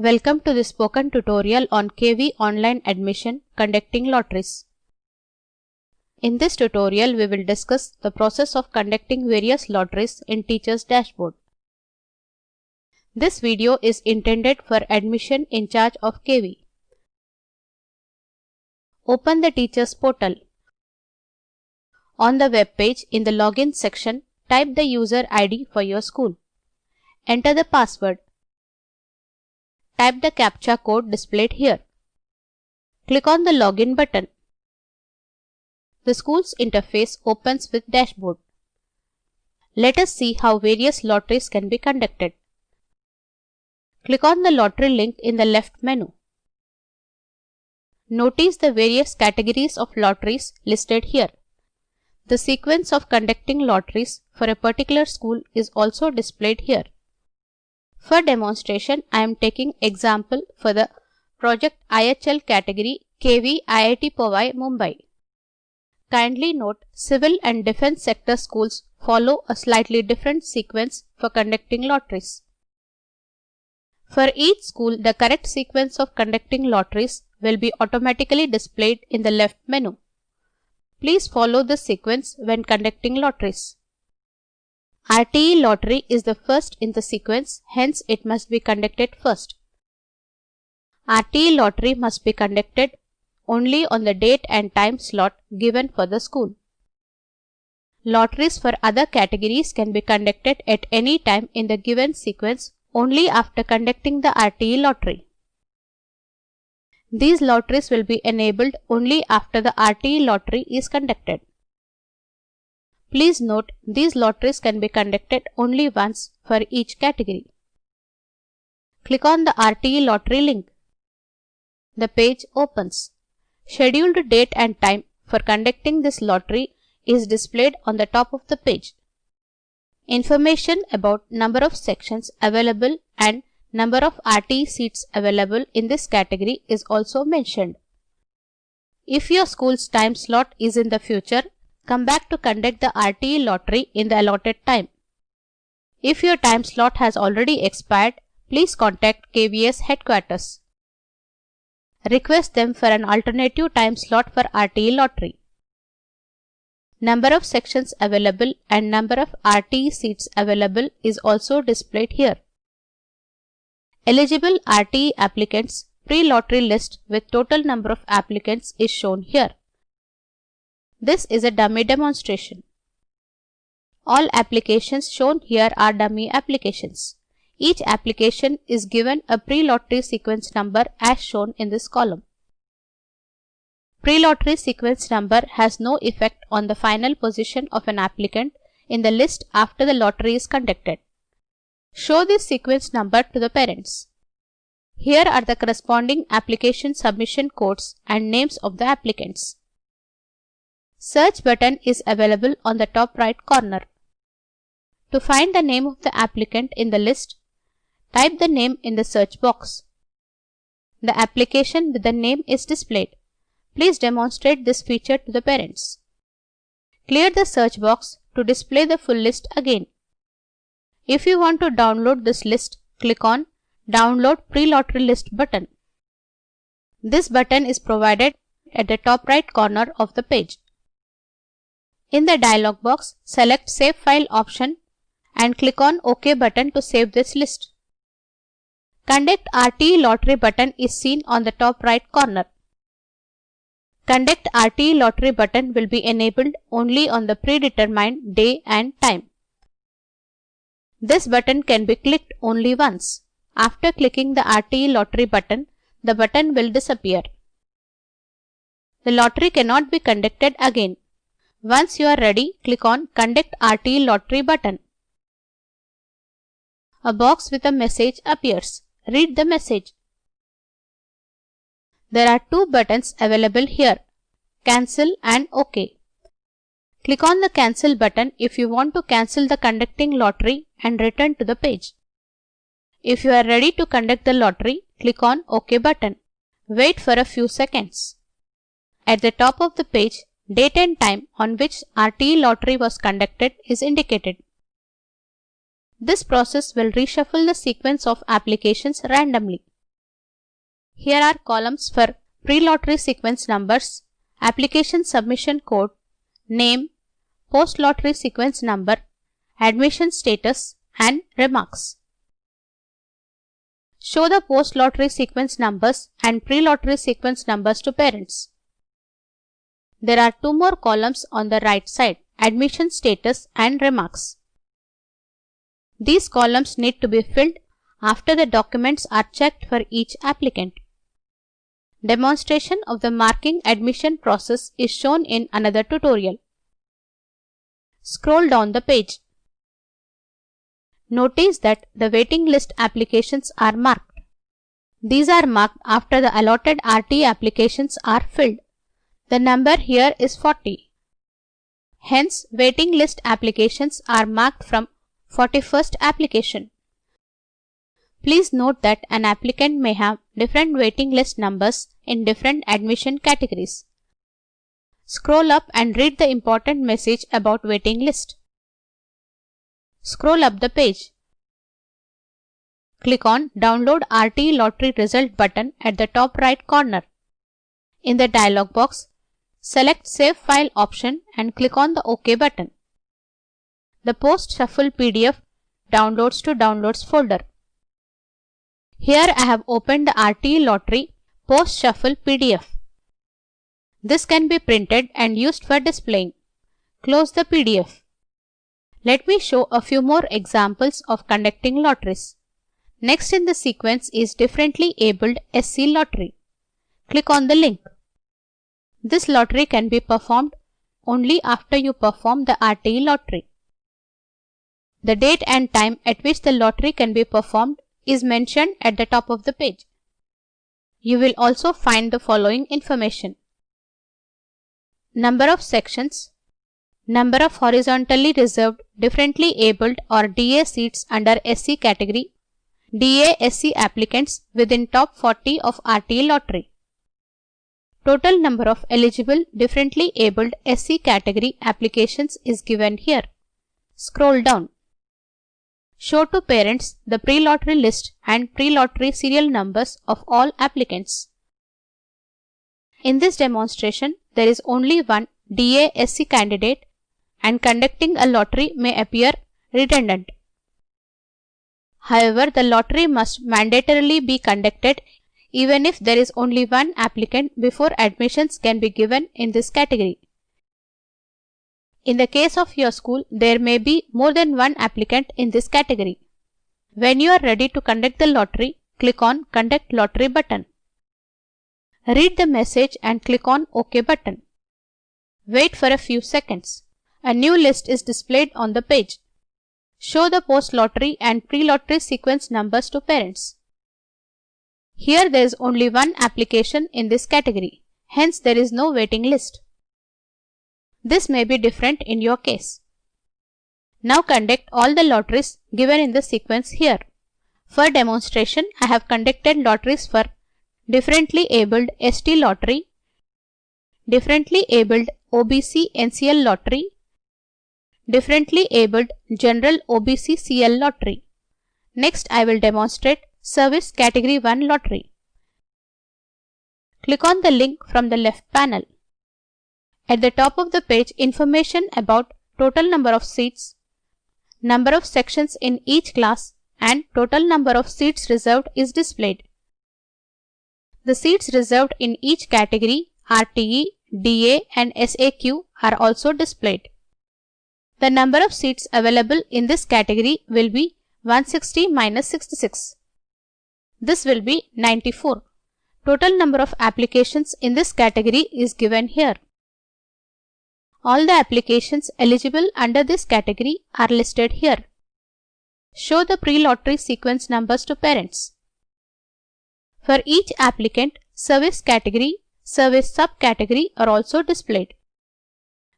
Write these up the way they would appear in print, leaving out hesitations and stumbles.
Welcome to the spoken tutorial on KV Online Admission Conducting Lotteries. In this tutorial, we will discuss the process of conducting various lotteries in Teachers Dashboard. This video is intended for admission in charge of KV. Open the Teachers portal. On the web page, in the Login section, type the user ID for your school. Enter the password. Type the CAPTCHA code displayed here. Click on the Login button. The school's interface opens with Dashboard. Let us see how various lotteries can be conducted. Click on the lottery link in the left menu. Notice the various categories of lotteries listed here. The sequence of conducting lotteries for a particular school is also displayed here. For demonstration, I am taking example for the Project IHL category KV IIT Powai, Mumbai. Kindly note, civil and defense sector schools follow a slightly different sequence for conducting lotteries. For each school, the correct sequence of conducting lotteries will be automatically displayed in the left menu. Please follow this sequence when conducting lotteries. RTE lottery is the first in the sequence, hence it must be conducted first. RTE lottery must be conducted only on the date and time slot given for the school. Lotteries for other categories can be conducted at any time in the given sequence only after conducting the RTE lottery. These lotteries will be enabled only after the RTE lottery is conducted. Please note, these lotteries can be conducted only once for each category. Click on the RTE lottery link. The page opens. Scheduled date and time for conducting this lottery is displayed on the top of the page. Information about number of sections available and number of RTE seats available in this category is also mentioned. If your school's time slot is in the future, come back to conduct the RTE lottery in the allotted time. If your time slot has already expired, please contact KVS headquarters. Request them for an alternative time slot for RTE lottery. Number of sections available and number of RTE seats available is also displayed here. Eligible RTE applicants pre-lottery list with total number of applicants is shown here. This is a dummy demonstration. All applications shown here are dummy applications. Each application is given a pre-lottery sequence number as shown in this column. Pre-lottery sequence number has no effect on the final position of an applicant in the list after the lottery is conducted. Show this sequence number to the parents. Here are the corresponding application submission codes and names of the applicants. Search button is available on the top right corner. To find the name of the applicant in the list, type the name in the search box. The application with the name is displayed. Please demonstrate this feature to the parents. Clear the search box to display the full list again. If you want to download this list, click on Download Pre-Lottery List button. This button is provided at the top right corner of the page. In the dialog box, select Save File option and click on OK button to save this list. Conduct RTE lottery button is seen on the top right corner. Conduct RTE lottery button will be enabled only on the predetermined day and time. This button can be clicked only once. After clicking the RTE lottery button, the button will disappear. The lottery cannot be conducted again. Once you are ready, click on Conduct RTE lottery button. A box with a message appears. Read the message. There are two buttons available here, Cancel and OK. Click on the Cancel button if you want to cancel the conducting lottery and return to the page. If you are ready to conduct the lottery, click on OK button. Wait for a few seconds. At the top of the page, date and time on which RTE lottery was conducted is indicated. This process will reshuffle the sequence of applications randomly. Here are columns for pre-lottery sequence numbers, application submission code, name, post-lottery sequence number, admission status, and remarks. Show the post-lottery sequence numbers and pre-lottery sequence numbers to parents. There are two more columns on the right side, admission status and remarks. These columns need to be filled after the documents are checked for each applicant. Demonstration of the marking admission process is shown in another tutorial. Scroll down the page. Notice that the waiting list applications are marked. These are marked after the allotted RTE applications are filled. The number here is 40. Hence, waiting list applications are marked from 41st application. Please note that an applicant may have different waiting list numbers in different admission categories. Scroll up and read the important message about waiting list. Scroll up the page. Click on Download RTE Lottery Result button at the top right corner. In the dialog box, select Save File option and click on the OK button. The Post Shuffle PDF downloads to Downloads folder. Here I have opened the RTE Lottery Post Shuffle PDF. This can be printed and used for displaying. Close the PDF. Let me show a few more examples of conducting lotteries. Next in the sequence is Differently Abled SC Lottery. Click on the link. This lottery can be performed only after you perform the RTE lottery. The date and time at which the lottery can be performed is mentioned at the top of the page. You will also find the following information: number of sections, number of horizontally reserved differently abled or DA seats under SC category, DA SC applicants within top 40 of RTE lottery. Total number of eligible differently abled SC category applications is given here. Scroll down. Show to parents the pre-lottery list and pre-lottery serial numbers of all applicants. In this demonstration, there is only one DA SC candidate and conducting a lottery may appear redundant. However, the lottery must mandatorily be conducted even if there is only one applicant before admissions can be given in this category. In the case of your school, there may be more than one applicant in this category. When you are ready to conduct the lottery, click on Conduct Lottery button. Read the message and click on OK button. Wait for a few seconds. A new list is displayed on the page. Show the post-lottery and pre-lottery sequence numbers to parents. Here there is only one application in this category. Hence there is no waiting list. This may be different in your case. Now conduct all the lotteries given in the sequence here. For demonstration, I have conducted lotteries for Differently Abled ST Lottery, Differently Abled OBC NCL Lottery, Differently Abled General OBC CL Lottery. Next, I will demonstrate Service Category 1 Lottery. Click on the link from the left panel. At the top of the page, information about total number of seats, number of sections in each class, and total number of seats reserved is displayed. The seats reserved in each category, RTE, DA, and SAQ are also displayed. The number of seats available in this category will be 160 minus 66. This will be 94. Total number of applications in this category is given here. All the applications eligible under this category are listed here. Show the pre-lottery sequence numbers to parents. For each applicant, service category, service subcategory are also displayed.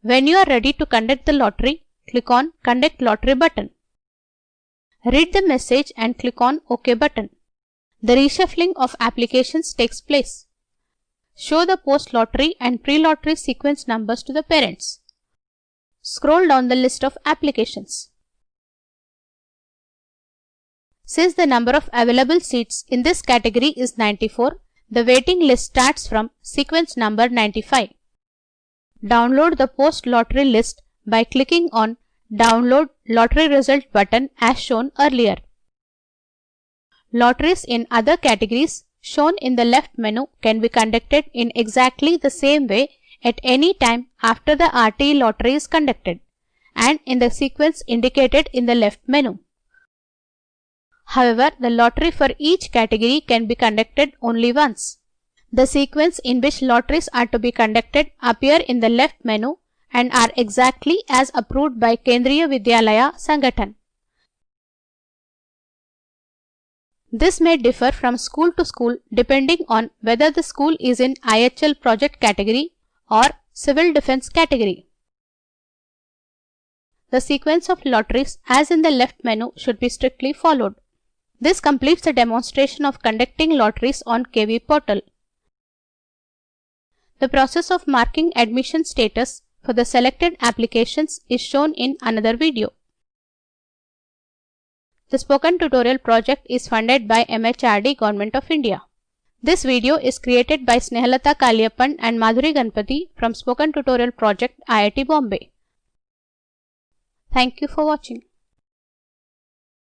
When you are ready to conduct the lottery, click on Conduct Lottery button. Read the message and click on OK button. The reshuffling of applications takes place. Show the post-lottery and pre-lottery sequence numbers to the parents. Scroll down the list of applications. Since the number of available seats in this category is 94, The waiting list starts from sequence number 95. Download the post-lottery list by clicking on Download Lottery Result button as shown earlier. Lotteries in other categories shown in the left menu can be conducted in exactly the same way at any time after the RTE lottery is conducted and in the sequence indicated in the left menu. However, the lottery for each category can be conducted only once. The sequence in which lotteries are to be conducted appear in the left menu and are exactly as approved by Kendriya Vidyalaya Sangathan. This may differ from school to school depending on whether the school is in IHL project category or civil defense category. The sequence of lotteries as in the left menu should be strictly followed. This completes the demonstration of conducting lotteries on KV portal. The process of marking admission status for the selected applications is shown in another video. The spoken tutorial project is funded by MHRD Government of India. This video is created by Snehalata Kaliyappan and Madhuri Ganpati from Spoken Tutorial Project IIT Bombay. Thank you for watching.